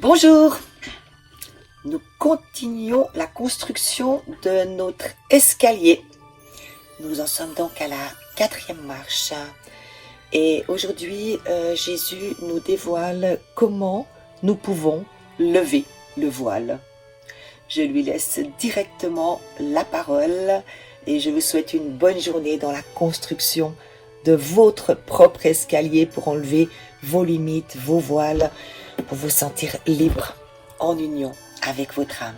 Bonjour, nous continuons la construction de notre escalier. Nous en sommes donc à la 4e marche. Et aujourd'hui, Jésus nous dévoile comment nous pouvons lever le voile. Je lui laisse directement la parole et je vous souhaite une bonne journée dans la construction de votre propre escalier pour enlever vos limites, vos voiles, pour vous sentir libre, en union avec votre âme.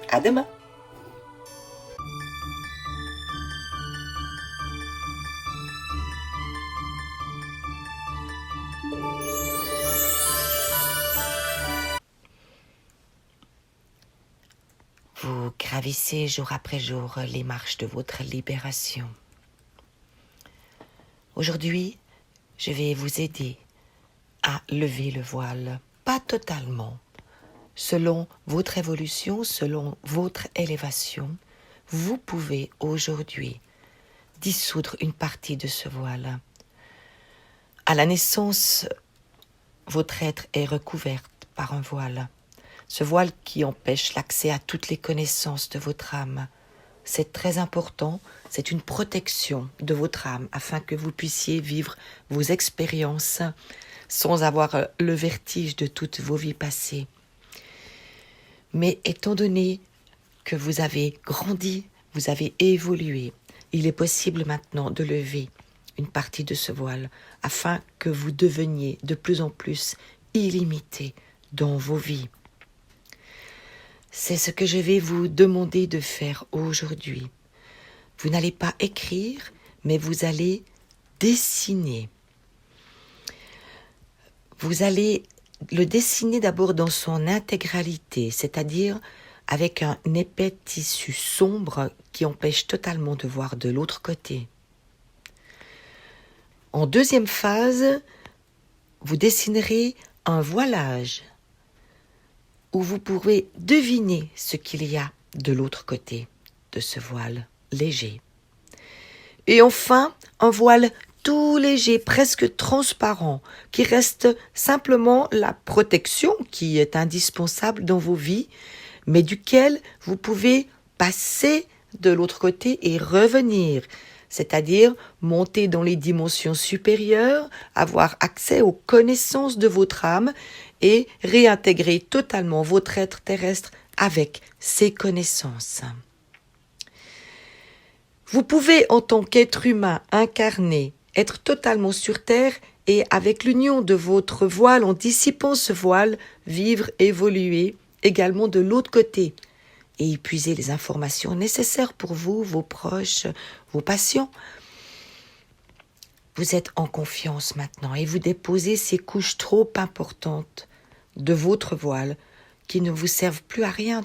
À demain! Vous gravissez jour après jour les marches de votre libération. Aujourd'hui, je vais vous aider à lever le voile, pas totalement. Selon votre évolution, selon votre élévation, vous pouvez aujourd'hui dissoudre une partie de ce voile. À la naissance, votre être est recouvert par un voile. Ce voile qui empêche l'accès à toutes les connaissances de votre âme. C'est très important, c'est une protection de votre âme afin que vous puissiez vivre vos expériences sans avoir le vertige de toutes vos vies passées. Mais étant donné que vous avez grandi, vous avez évolué, il est possible maintenant de lever une partie de ce voile afin que vous deveniez de plus en plus illimité dans vos vies. C'est ce que je vais vous demander de faire aujourd'hui. Vous n'allez pas écrire, mais vous allez dessiner. Vous allez le dessiner d'abord dans son intégralité, c'est-à-dire avec un épais tissu sombre qui empêche totalement de voir de l'autre côté. En deuxième phase, vous dessinerez un voilage où vous pourrez deviner ce qu'il y a de l'autre côté de ce voile léger. Et enfin, un voile tout léger, presque transparent, qui reste simplement la protection qui est indispensable dans vos vies, mais duquel vous pouvez passer de l'autre côté et revenir, c'est-à-dire monter dans les dimensions supérieures, avoir accès aux connaissances de votre âme et réintégrer totalement votre être terrestre avec ces connaissances. Vous pouvez, en tant qu'être humain incarné, être totalement sur terre et avec l'union de votre voile, en dissipant ce voile, vivre, évoluer également de l'autre côté et épuiser les informations nécessaires pour vous, vos proches, vos patients. Vous êtes en confiance maintenant et vous déposez ces couches trop importantes de votre voile qui ne vous servent plus à rien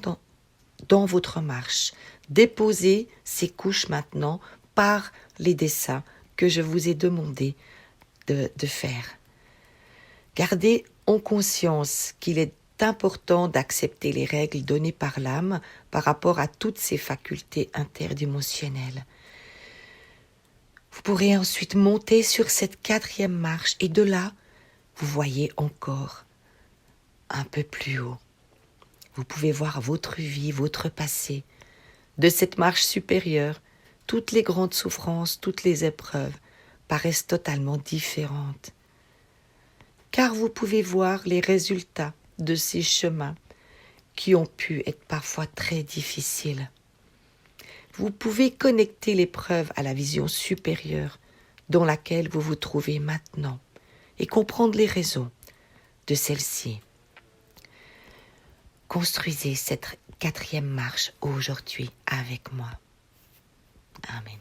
dans votre marche. Déposez ces couches maintenant par les dessins que je vous ai demandé de faire. Gardez en conscience qu'il est important d'accepter les règles données par l'âme par rapport à toutes ces facultés interdimensionnelles. Vous pourrez ensuite monter sur cette 4e marche et de là, vous voyez encore un peu plus haut. Vous pouvez voir votre vie, votre passé. De cette marche supérieure, toutes les grandes souffrances, toutes les épreuves paraissent totalement différentes. Car vous pouvez voir les résultats de ces chemins qui ont pu être parfois très difficiles. Vous pouvez connecter l'épreuve à la vision supérieure dans laquelle vous vous trouvez maintenant et comprendre les raisons de celle-ci. Construisez cette 4e marche aujourd'hui avec moi. Amen.